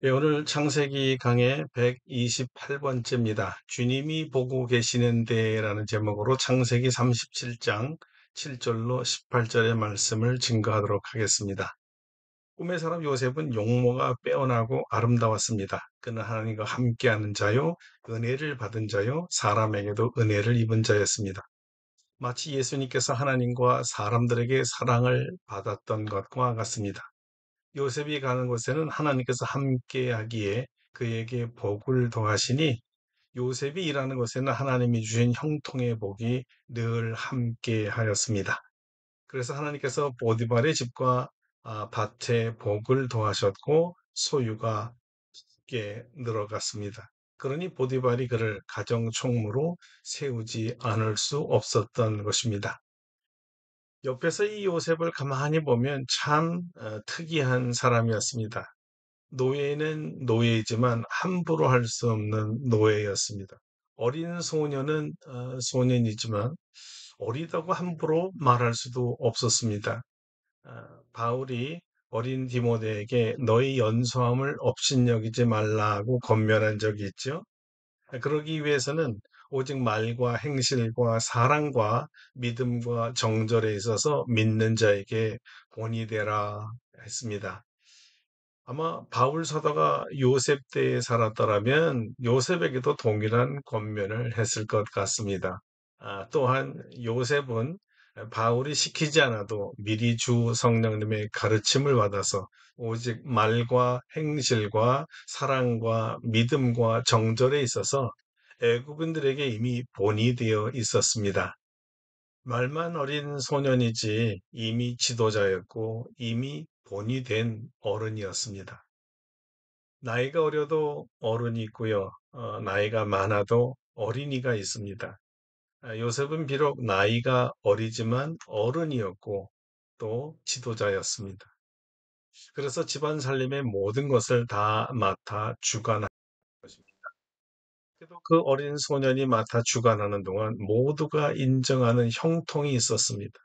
예, 오늘 창세기 강의 128번째입니다. 주님이 보고 계시는데라는 제목으로 창세기 37장 7절로 18절의 말씀을 증거하도록 하겠습니다. 꿈의 사람 요셉은 용모가 빼어나고 아름다웠습니다. 그는 하나님과 함께하는 자요, 은혜를 받은 자요, 사람에게도 은혜를 입은 자였습니다. 마치 예수님께서 하나님과 사람들에게 사랑을 받았던 것과 같습니다. 요셉이 가는 곳에는 하나님께서 함께하기에 그에게 복을 더하시니 요셉이 일하는 곳에는 하나님이 주신 형통의 복이 늘 함께하였습니다. 그래서 하나님께서 보디발의 집과 밭에 복을 더하셨고 소유가 깊게 늘어갔습니다. 그러니 보디발이 그를 가정 총무로 세우지 않을 수 없었던 것입니다. 옆에서 이 요셉을 가만히 보면 참 특이한 사람이었습니다. 노예는 노예이지만 함부로 할 수 없는 노예였습니다. 어린 소년은 소년이지만 어리다고 함부로 말할 수도 없었습니다. 바울이 어린 디모데에게 너희 연소함을 업신여기지 말라고 권면한 적이 있죠. 그러기 위해서는 오직 말과 행실과 사랑과 믿음과 정절에 있어서 믿는 자에게 본이 되라 했습니다. 아마 바울 사도가 요셉 때에 살았더라면 요셉에게도 동일한 권면을 했을 것 같습니다. 또한 요셉은 바울이 시키지 않아도 미리 주 성령님의 가르침을 받아서 오직 말과 행실과 사랑과 믿음과 정절에 있어서 애굽인들에게 이미 본이 되어 있었습니다. 말만 어린 소년이지 이미 지도자였고 이미 본이 된 어른이었습니다. 나이가 어려도 어른이 있고요. 나이가 많아도 어린이가 있습니다. 요셉은 비록 나이가 어리지만 어른이었고 또 지도자였습니다. 그래서 집안 살림의 모든 것을 다 맡아 주관한 것입니다. 그래도 그 어린 소년이 맡아 주관하는 동안 모두가 인정하는 형통이 있었습니다.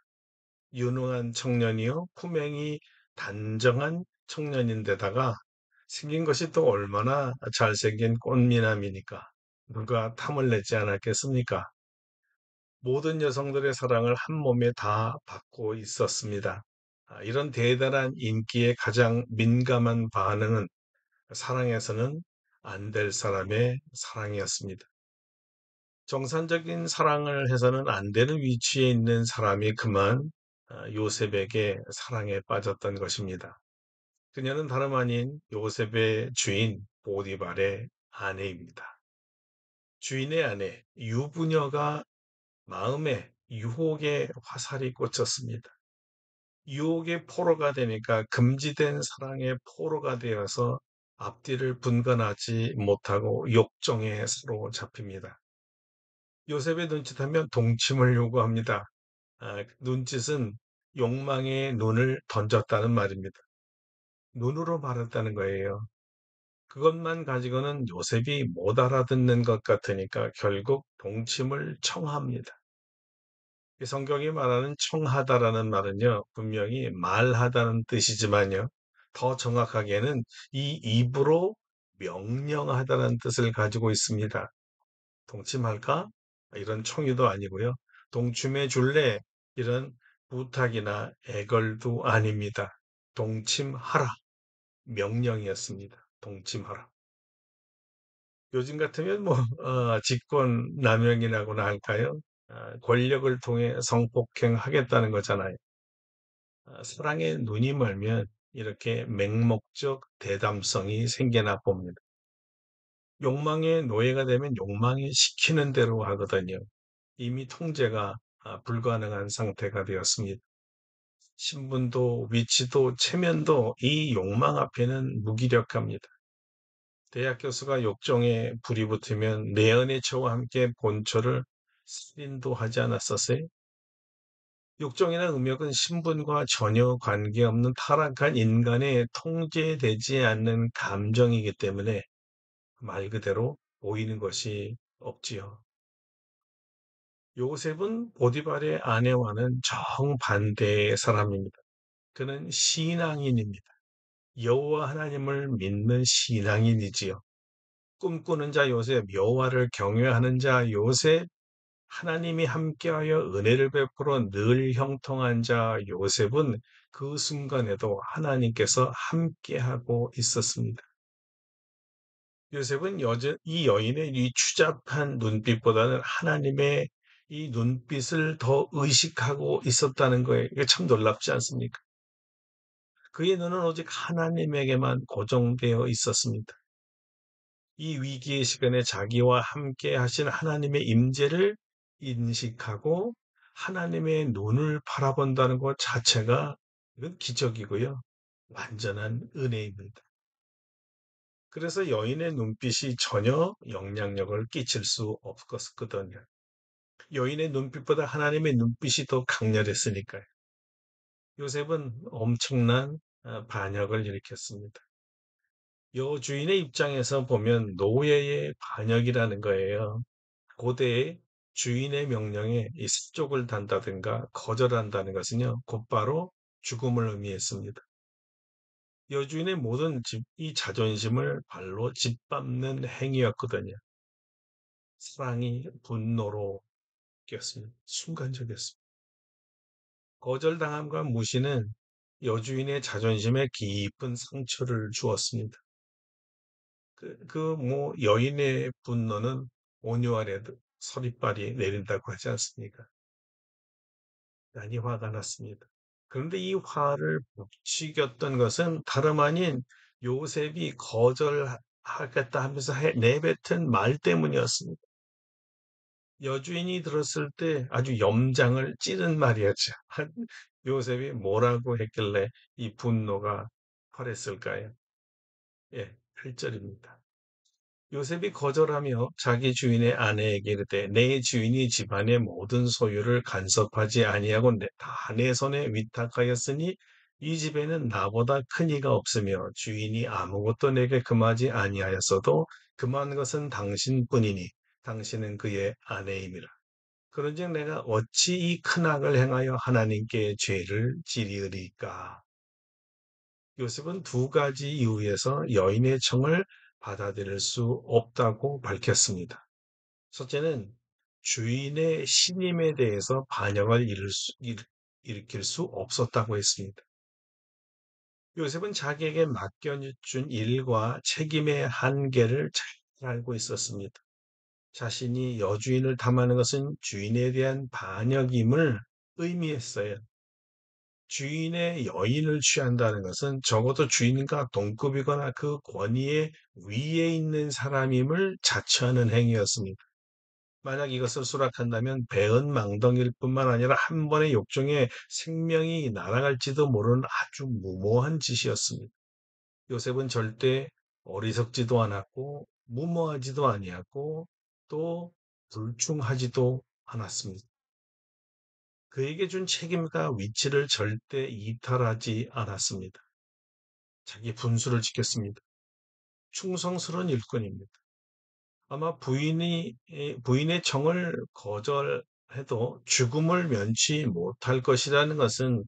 유능한 청년이요, 품행이 단정한 청년인데다가 생긴 것이 또 얼마나 잘생긴 꽃미남이니까 누가 탐을 내지 않았겠습니까? 모든 여성들의 사랑을 한 몸에 다 받고 있었습니다. 이런 대단한 인기에 가장 민감한 반응은 사랑에서는 안 될 사람의 사랑이었습니다. 정상적인 사랑을 해서는 안 되는 위치에 있는 사람이 그만 요셉에게 사랑에 빠졌던 것입니다. 그녀는 다름 아닌 요셉의 주인 보디발의 아내입니다. 주인의 아내 유부녀가 마음에 유혹의 화살이 꽂혔습니다. 유혹의 포로가 되니까 금지된 사랑의 포로가 되어서 앞뒤를 분간하지 못하고 욕정에 사로잡힙니다. 요셉의 눈짓하면 동침을 요구합니다. 눈짓은 욕망의 눈을 던졌다는 말입니다. 눈으로 말했다는 거예요. 그것만 가지고는 요셉이 못 알아듣는 것 같으니까 결국 동침을 청합니다. 이 성경이 말하는 청하다라는 말은요, 분명히 말하다는 뜻이지만요, 더 정확하게는 이 입으로 명령하다는 뜻을 가지고 있습니다. 동침할까? 이런 청유도 아니고요. 동침해 줄래? 이런 부탁이나 애걸도 아닙니다. 동침하라. 명령이었습니다. 동침하라. 요즘 같으면 뭐 직권남용이라고나 할까요? 권력을 통해 성폭행하겠다는 거잖아요. 사랑에 눈이 멀면 이렇게 맹목적 대담성이 생겨나 봅니다. 욕망의 노예가 되면 욕망이 시키는 대로 하거든요. 이미 통제가 불가능한 상태가 되었습니다. 신분도 위치도 체면도 이 욕망 앞에는 무기력합니다. 대학 교수가 욕정에 불이 붙으면 내연의 처와 함께 본초를 살인도 하지 않았었어요? 욕정이나 음욕은 신분과 전혀 관계없는 타락한 인간의 통제되지 않는 감정이기 때문에 말 그대로 보이는 것이 없지요. 요셉은 보디발의 아내와는 정반대의 사람입니다. 그는 신앙인입니다. 여호와 하나님을 믿는 신앙인이지요. 꿈꾸는 자 요셉, 여호와를 경외하는 자 요셉, 하나님이 함께하여 은혜를 베풀어 늘 형통한 자 요셉은 그 순간에도 하나님께서 함께하고 있었습니다. 요셉은 이 여인의 이 추잡한 눈빛보다는 하나님의 이 눈빛을 더 의식하고 있었다는 거에 이게 참 놀랍지 않습니까? 그의 눈은 오직 하나님에게만 고정되어 있었습니다. 이 위기의 시간에 자기와 함께 하신 하나님의 임재를 인식하고 하나님의 눈을 바라본다는 것 자체가 이건 기적이고요. 완전한 은혜입니다. 그래서 여인의 눈빛이 전혀 영향력을 끼칠 수 없었거든요. 여인의 눈빛보다 하나님의 눈빛이 더 강렬했으니까요. 요셉은 엄청난 반역을 일으켰습니다. 여주인의 입장에서 보면 노예의 반역이라는 거예요. 고대의 주인의 명령에 이 스쪽을 단다든가 거절한다는 것은요, 곧바로 죽음을 의미했습니다. 여주인의 모든 이 자존심을 발로 짓밟는 행위였거든요. 사랑이 분노로 바뀌었습니다. 순간적이었습니다. 거절당함과 무시는 여주인의 자존심에 깊은 상처를 주었습니다. 여인의 분노는 온유 아래도 서리빨이 내린다고 하지 않습니까? 많이 화가 났습니다. 그런데 이 화를 부추겼던 것은 다름 아닌 요셉이 거절하겠다 하면서 내뱉은 말 때문이었습니다. 여주인이 들었을 때 아주 염장을 찌른 말이었죠. 요셉이 뭐라고 했길래 이 분노가 활했을까요? 예, 8절입니다. 요셉이 거절하며 자기 주인의 아내에게 이르되 내 주인이 집안의 모든 소유를 간섭하지 아니하고 다 내 손에 위탁하였으니 이 집에는 나보다 큰 이가 없으며 주인이 아무것도 내게 금하지 아니하였어도 금한 것은 당신뿐이니 당신은 그의 아내임이라. 그런즉 내가 어찌 이 큰 악을 행하여 하나님께 죄를 지리으리까. 요셉은 두 가지 이유에서 여인의 청을 받아들일 수 없다고 밝혔습니다. 첫째는 주인의 신임에 대해서 반역을 일으킬 수 없었다고 했습니다. 요셉은 자기에게 맡겨준 일과 책임의 한계를 잘 알고 있었습니다. 자신이 여주인을 탐하는 것은 주인에 대한 반역임을 의미했어요. 주인의 여인을 취한다는 것은 적어도 주인과 동급이거나 그 권위의 위에 있는 사람임을 자처하는 행위였습니다. 만약 이것을 수락한다면 배은망덕일 뿐만 아니라 한 번의 욕정에 생명이 날아갈지도 모르는 아주 무모한 짓이었습니다. 요셉은 절대 어리석지도 않았고 무모하지도 아니었고 또 불충하지도 않았습니다. 그에게 준 책임과 위치를 절대 이탈하지 않았습니다. 자기 분수를 지켰습니다. 충성스러운 일꾼입니다. 아마 부인의 정을 거절해도 죽음을 면치 못할 것이라는 것은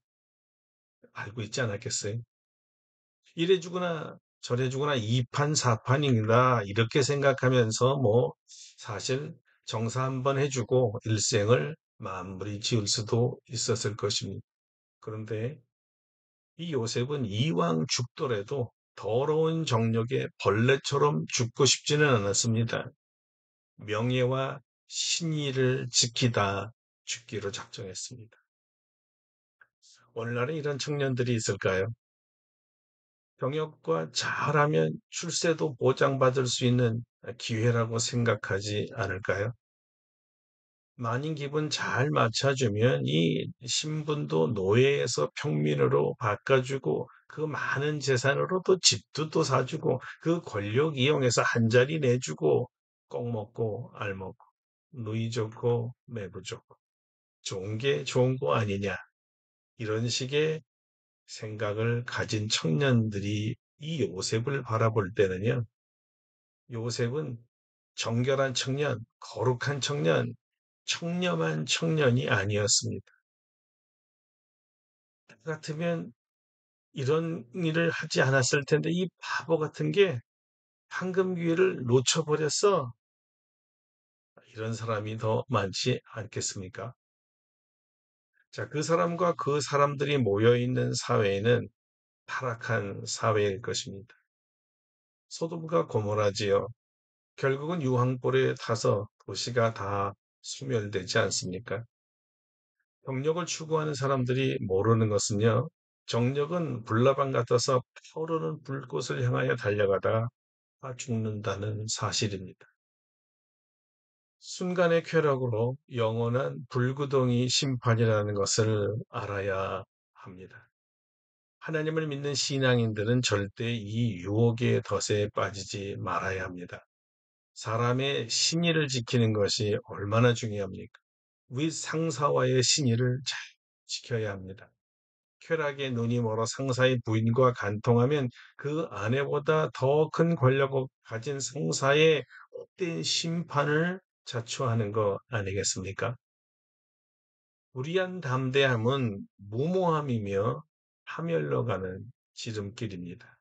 알고 있지 않았겠어요? 이래 주거나 저래 주거나 이판사판이다 이렇게 생각하면서 사실 정사 한번 해주고 일생을 마무리 지을 수도 있었을 것입니다. 그런데 이 요셉은 이왕 죽더라도 더러운 정력에 벌레처럼 죽고 싶지는 않았습니다. 명예와 신의를 지키다 죽기로 작정했습니다. 오늘날에 이런 청년들이 있을까요? 경력과 잘하면 출세도 보장받을 수 있는 기회라고 생각하지 않을까요? 만인 기분 잘 맞춰주면 이 신분도 노예에서 평민으로 바꿔주고 그 많은 재산으로 또 집도 또 사주고 그 권력 이용해서 한 자리 내주고 꼭 먹고 알 먹고 누이 좋고 매부 좋고 좋은 게 좋은 거 아니냐 이런 식의 생각을 가진 청년들이 이 요셉을 바라볼 때는요. 요셉은 정결한 청년, 거룩한 청년, 청렴한 청년이 아니었습니다. 같으면 이런 일을 하지 않았을 텐데 이 바보 같은 게 황금 기회를 놓쳐 버렸어. 이런 사람이 더 많지 않겠습니까? 자, 그 사람과 그 사람들이 모여 있는 사회는 타락한 사회일 것입니다. 소돔과 고모라지요. 결국은 유황불에 타서 도시가 다 소멸되지 않습니까? 정력을 추구하는 사람들이 모르는 것은요. 정력은 불나방 같아서 타오르는 불꽃을 향하여 달려가다 다 죽는다는 사실입니다. 순간의 쾌락으로 영원한 불구덩이 심판이라는 것을 알아야 합니다. 하나님을 믿는 신앙인들은 절대 이 유혹의 덫에 빠지지 말아야 합니다. 사람의 신의를 지키는 것이 얼마나 중요합니까? 윗 상사와의 신의를 잘 지켜야 합니다. 쾌락의 눈이 멀어 상사의 부인과 간통하면 그 아내보다 더 큰 권력을 가진 상사의 헛된 심판을 자초하는 거 아니겠습니까? 무리한 담대함은 무모함이며 파멸로 가는 지름길입니다.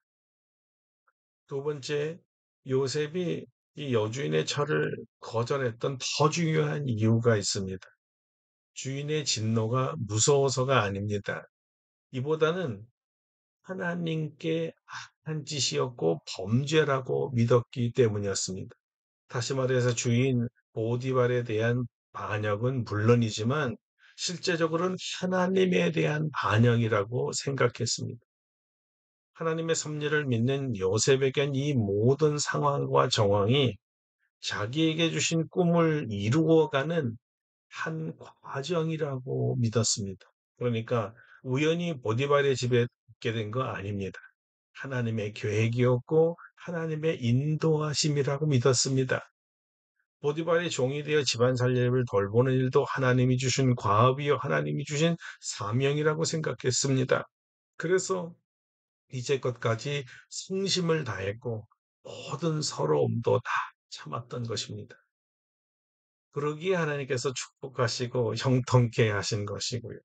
두 번째, 요셉이 이 여주인의 철을 거절했던 더 중요한 이유가 있습니다. 주인의 진노가 무서워서가 아닙니다. 이보다는 하나님께 악한 짓이었고 범죄라고 믿었기 때문이었습니다. 다시 말해서 주인 보디발에 대한 반역은 물론이지만 실제적으로는 하나님에 대한 반역이라고 생각했습니다. 하나님의 섭리를 믿는 요셉에겐 이 모든 상황과 정황이 자기에게 주신 꿈을 이루어가는 한 과정이라고 믿었습니다. 그러니까 우연히 보디발의 집에 있게 된 거 아닙니다. 하나님의 계획이었고 하나님의 인도하심이라고 믿었습니다. 보디발의 종이 되어 집안 살림을 돌보는 일도 하나님이 주신 과업이요 하나님이 주신 사명이라고 생각했습니다. 그래서 이제껏까지 성심을 다했고 모든 서러움도 다 참았던 것입니다. 그러기에 하나님께서 축복하시고 형통케 하신 것이고요.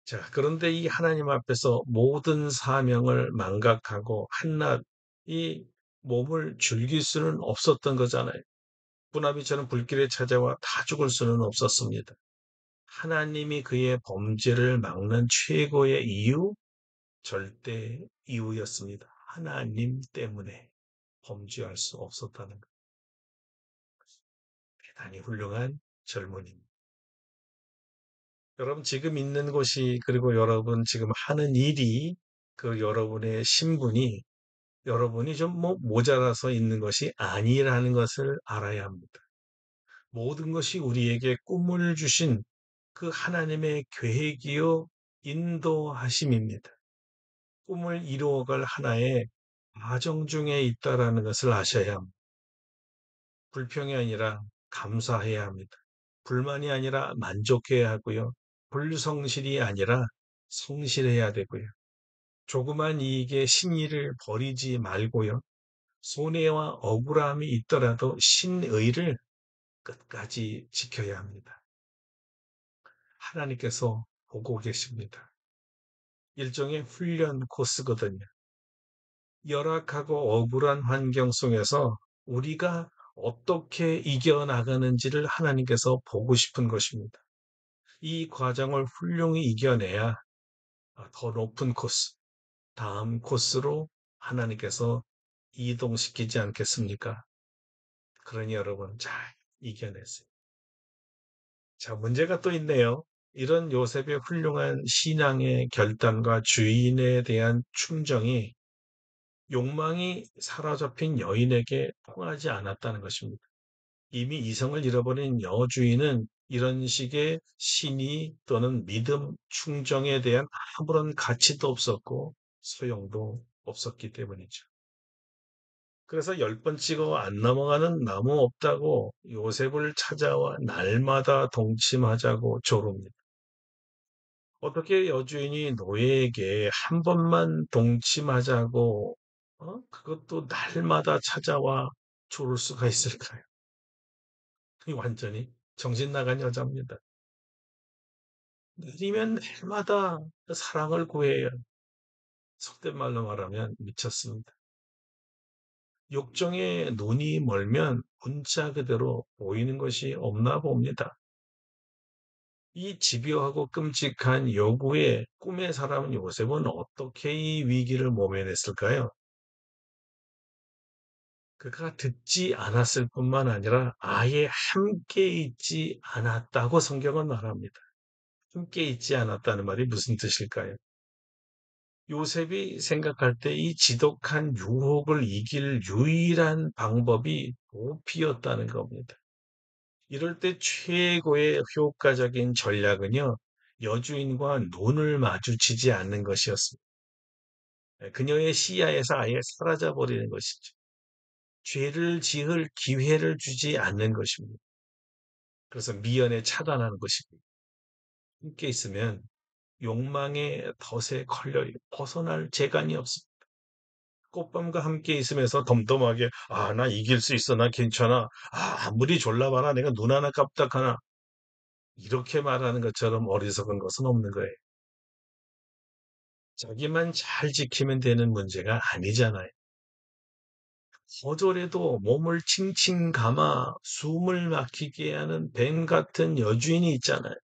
자, 그런데 이 하나님 앞에서 모든 사명을 망각하고 한낱 이 몸을 즐길 수는 없었던 거잖아요. 뿌나비처럼 불길에 찾아와 다 죽을 수는 없었습니다. 하나님이 그의 범죄를 막는 최고의 이유, 절대 이유였습니다. 하나님 때문에 범죄할 수 없었다는 것. 대단히 훌륭한 젊은입니다. 여러분 지금 있는 곳이 그리고 여러분 지금 하는 일이 그 여러분의 신분이 여러분이 좀 모자라서 있는 것이 아니라는 것을 알아야 합니다. 모든 것이 우리에게 꿈을 주신 그 하나님의 계획이요 인도하심입니다. 꿈을 이루어갈 하나의 과정 중에 있다라는 것을 아셔야 합니다. 불평이 아니라 감사해야 합니다. 불만이 아니라 만족해야 하고요. 불성실이 아니라 성실해야 되고요. 조그만 이익에 신의를 버리지 말고요. 손해와 억울함이 있더라도 신의를 끝까지 지켜야 합니다. 하나님께서 보고 계십니다. 일종의 훈련 코스거든요. 열악하고 억울한 환경 속에서 우리가 어떻게 이겨나가는지를 하나님께서 보고 싶은 것입니다. 이 과정을 훌륭히 이겨내야 더 높은 코스, 다음 코스로 하나님께서 이동시키지 않겠습니까? 그러니 여러분 잘 이겨내세요. 자, 문제가 또 있네요. 이런 요셉의 훌륭한 신앙의 결단과 주인에 대한 충정이 욕망이 사로잡힌 여인에게 통하지 않았다는 것입니다. 이미 이성을 잃어버린 여주인은 이런 식의 신의 또는 믿음, 충정에 대한 아무런 가치도 없었고 소용도 없었기 때문이죠. 그래서 10번 찍어 안 넘어가는 나무 없다고 요셉을 찾아와 날마다 동침하자고 조릅니다. 어떻게 여주인이 노예에게 한 번만 동침하자고 그것도 날마다 찾아와 조를 수가 있을까요? 이 완전히 정신 나간 여자입니다. 내리면 날마다 사랑을 구해요. 속된 말로 말하면 미쳤습니다. 욕정에 눈이 멀면 문자 그대로 보이는 것이 없나 봅니다. 이 집요하고 끔찍한 요구에 꿈의 사람 요셉은 어떻게 이 위기를 모면했을까요? 그가 듣지 않았을 뿐만 아니라 아예 함께 있지 않았다고 성경은 말합니다. 함께 있지 않았다는 말이 무슨 뜻일까요? 요셉이 생각할 때 이 지독한 유혹을 이길 유일한 방법이 도피였다는 겁니다. 이럴 때 최고의 효과적인 전략은요, 여주인과 눈을 마주치지 않는 것이었습니다. 그녀의 시야에서 아예 사라져 버리는 것이죠. 죄를 지을 기회를 주지 않는 것입니다. 그래서 미연에 차단하는 것입니다. 함께 있으면 욕망의 덫에 걸려 벗어날 재간이 없습니다. 꽃밤과 함께 있으면서 덤덤하게 나 이길 수 있어, 나 괜찮아, 아무리 졸라봐라, 내가 눈 하나 깜짝하나, 이렇게 말하는 것처럼 어리석은 것은 없는 거예요. 자기만 잘 지키면 되는 문제가 아니잖아요. 거절에도 몸을 칭칭 감아 숨을 막히게 하는 뱀 같은 여주인이 있잖아요.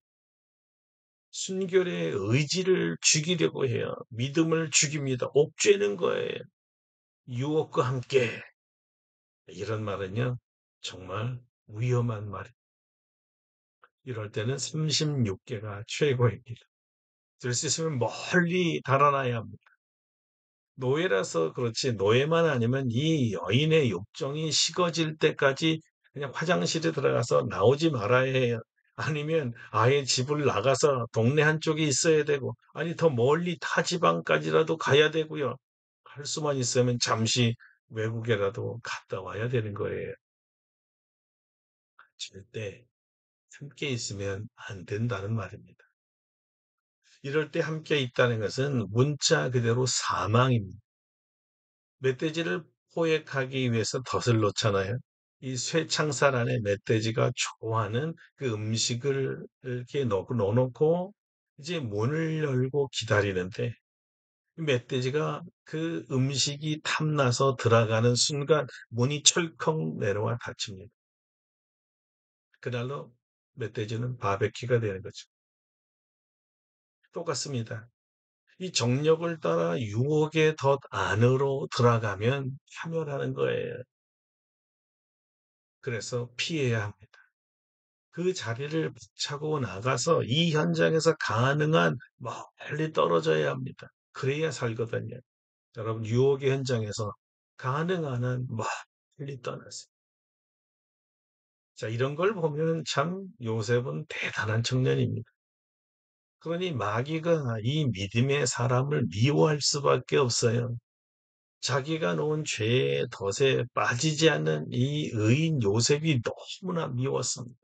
순결의 의지를 죽이려고 해요. 믿음을 죽입니다. 옥죄는 거예요. 유혹과 함께. 이런 말은요, 정말 위험한 말이에요. 이럴 때는 36개가 최고입니다. 될 수 있으면 멀리 달아나야 합니다. 노예라서 그렇지, 노예만 아니면 이 여인의 욕정이 식어질 때까지 그냥 화장실에 들어가서 나오지 말아야 해요. 아니면 아예 집을 나가서 동네 한쪽에 있어야 되고, 아니 더 멀리 타 지방까지라도 가야 되고요. 할 수만 있으면 잠시 외국에라도 갔다 와야 되는 거예요. 절대 함께 있으면 안 된다는 말입니다. 이럴 때 함께 있다는 것은 문자 그대로 사망입니다. 멧돼지를 포획하기 위해서 덫을 놓잖아요. 이 쇠창살 안에 멧돼지가 좋아하는 그 음식을 이렇게 넣어놓고 이제 문을 열고 기다리는데 멧돼지가 그 음식이 탐나서 들어가는 순간 문이 철컥 내려와 닫힙니다. 그날로 멧돼지는 바베큐가 되는 거죠. 똑같습니다. 이 정력을 따라 유혹의 덫 안으로 들어가면 파멸하는 거예요. 그래서 피해야 합니다. 그 자리를 차고 나가서 이 현장에서 가능한 멀리 떨어져야 합니다. 그래야 살거든요. 여러분, 유혹의 현장에서 가능한 한 멀리 떠나세요. 자, 이런 걸 보면 참 요셉은 대단한 청년입니다. 그러니 마귀가 이 믿음의 사람을 미워할 수밖에 없어요. 자기가 놓은 죄의 덫에 빠지지 않는 이 의인 요셉이 너무나 미웠습니다.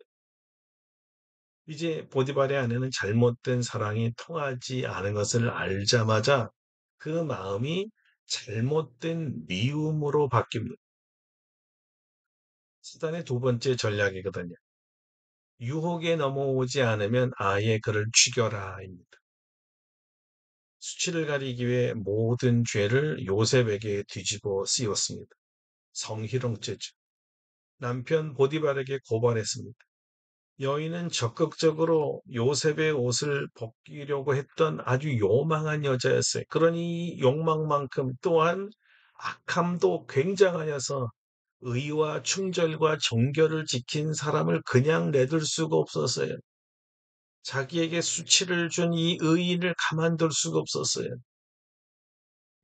이제 보디발의 아내는 잘못된 사랑이 통하지 않은 것을 알자마자 그 마음이 잘못된 미움으로 바뀝니다. 사단의 두 번째 전략이거든요. 유혹에 넘어오지 않으면 아예 그를 죽여라입니다. 수치를 가리기 위해 모든 죄를 요셉에게 뒤집어 씌웠습니다. 성희롱죄죠. 남편 보디발에게 고발했습니다. 여인은 적극적으로 요셉의 옷을 벗기려고 했던 아주 요망한 여자였어요. 그러니 욕망만큼 또한 악함도 굉장하여서 의와 충절과 정결을 지킨 사람을 그냥 내둘 수가 없었어요. 자기에게 수치를 준 이 의인을 가만둘 수가 없었어요.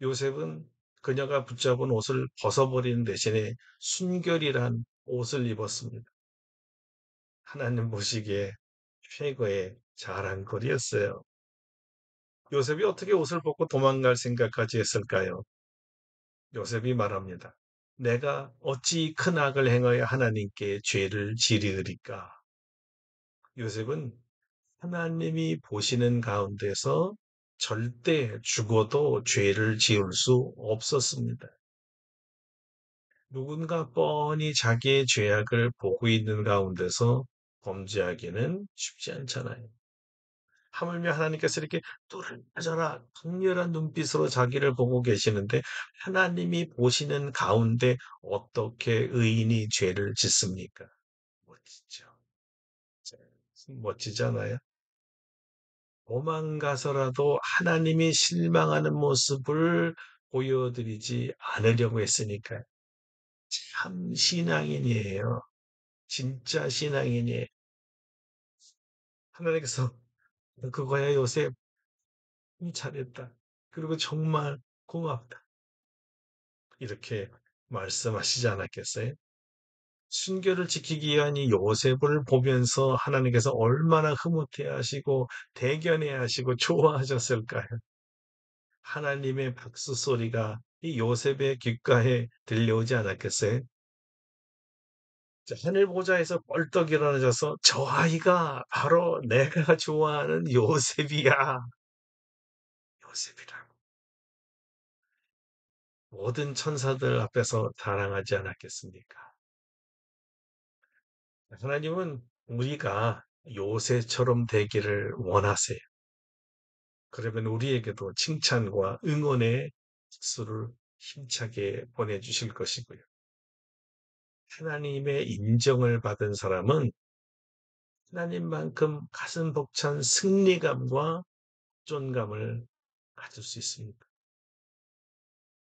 요셉은 그녀가 붙잡은 옷을 벗어버리는 대신에 순결이란 옷을 입었습니다. 하나님 보시기에 최고의 자랑거리였어요. 요셉이 어떻게 옷을 벗고 도망갈 생각까지 했을까요? 요셉이 말합니다. 내가 어찌 큰 악을 행하여 하나님께 죄를 지리으리까? 요셉은 하나님이 보시는 가운데서 절대 죽어도 죄를 지을 수 없었습니다. 누군가 뻔히 자기의 죄악을 보고 있는 가운데서 범죄하기는 쉽지 않잖아요. 하물며 하나님께서 이렇게 뚫어져라 강렬한 눈빛으로 자기를 보고 계시는데 하나님이 보시는 가운데 어떻게 의인이 죄를 짓습니까? 멋지죠. 멋지잖아요. 도망가서라도 하나님이 실망하는 모습을 보여드리지 않으려고 했으니까요. 참 신앙인이에요. 진짜 신앙인이에요. 하나님께서 그거야 요셉 잘했다. 그리고 정말 고맙다. 이렇게 말씀하시지 않았겠어요? 순결을 지키기 위한 이 요셉을 보면서 하나님께서 얼마나 흐뭇해 하시고 대견해 하시고 좋아하셨을까요? 하나님의 박수 소리가 이 요셉의 귓가에 들려오지 않았겠어요? 자, 하늘 보좌에서 벌떡 일어나셔서 저 아이가 바로 내가 좋아하는 요셉이야. 요셉이라고. 모든 천사들 앞에서 자랑하지 않았겠습니까? 하나님은 우리가 요새처럼 되기를 원하세요. 그러면 우리에게도 칭찬과 응원의 박수를 힘차게 보내주실 것이고요. 하나님의 인정을 받은 사람은 하나님만큼 가슴 벅찬 승리감과 존감을 가질 수 있습니다.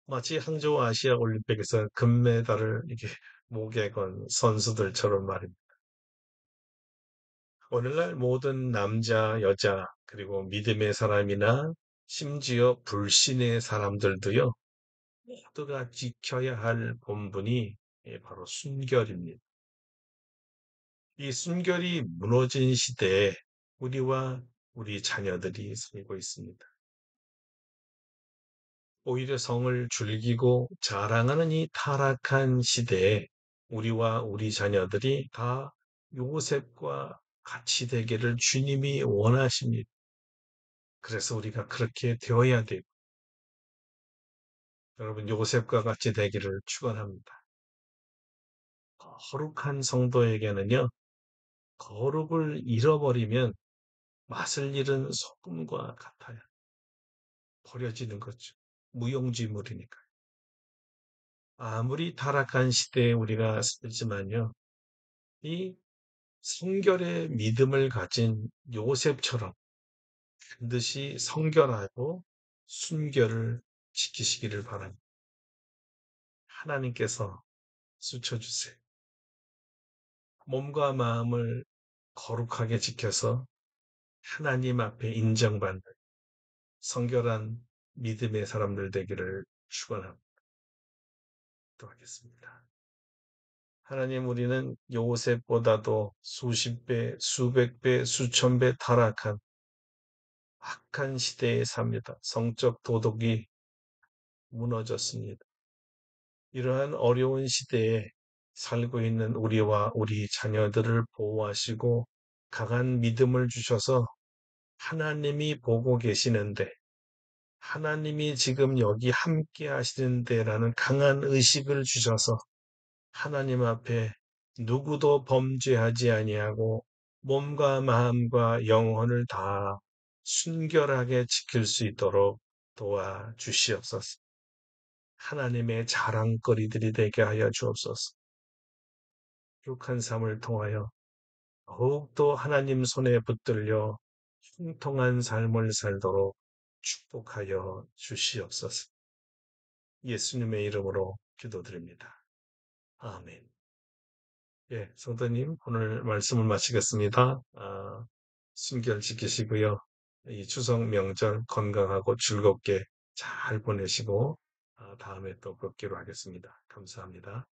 마치 항저우 아시아 올림픽에서 금메달을 이렇게 목에 건 선수들처럼 말입니다. 오늘날 모든 남자, 여자, 그리고 믿음의 사람이나 심지어 불신의 사람들도요, 모두가 지켜야 할 본분이 바로 순결입니다. 이 순결이 무너진 시대에 우리와 우리 자녀들이 살고 있습니다. 오히려 성을 즐기고 자랑하는 이 타락한 시대에 우리와 우리 자녀들이 다 요셉과 같이 되기를 주님이 원하십니다. 그래서 우리가 그렇게 되어야 되고, 여러분 요셉과 같이 되기를 축원합니다. 거룩한 성도에게는요, 거룩을 잃어버리면 맛을 잃은 소금과 같아요. 버려지는 거죠. 무용지물이니까. 아무리 타락한 시대에 우리가 살지만요, 이 성결의 믿음을 가진 요셉처럼 반드시 성결하고 순결을 지키시기를 바랍니다. 하나님께서 수쳐주세요. 몸과 마음을 거룩하게 지켜서 하나님 앞에 인정받는 성결한 믿음의 사람들 되기를 축원하도록 하겠습니다. 하나님 우리는 요셉보다도 수십 배, 수백 배, 수천 배 타락한 악한 시대에 삽니다. 성적 도덕이 무너졌습니다. 이러한 어려운 시대에 살고 있는 우리와 우리 자녀들을 보호하시고 강한 믿음을 주셔서 하나님이 보고 계시는데 하나님이 지금 여기 함께 하시는데라는 강한 의식을 주셔서 하나님 앞에 누구도 범죄하지 아니하고 몸과 마음과 영혼을 다 순결하게 지킬 수 있도록 도와주시옵소서. 하나님의 자랑거리들이 되게 하여 주옵소서. 룩한 삶을 통하여 더욱더 하나님 손에 붙들려 형통한 삶을 살도록 축복하여 주시옵소서. 예수님의 이름으로 기도드립니다. 아멘. 예, 성도님, 오늘 말씀을 마치겠습니다. 순결 지키시고요. 이 추석 명절 건강하고 즐겁게 잘 보내시고, 다음에 또 뵙기로 하겠습니다. 감사합니다.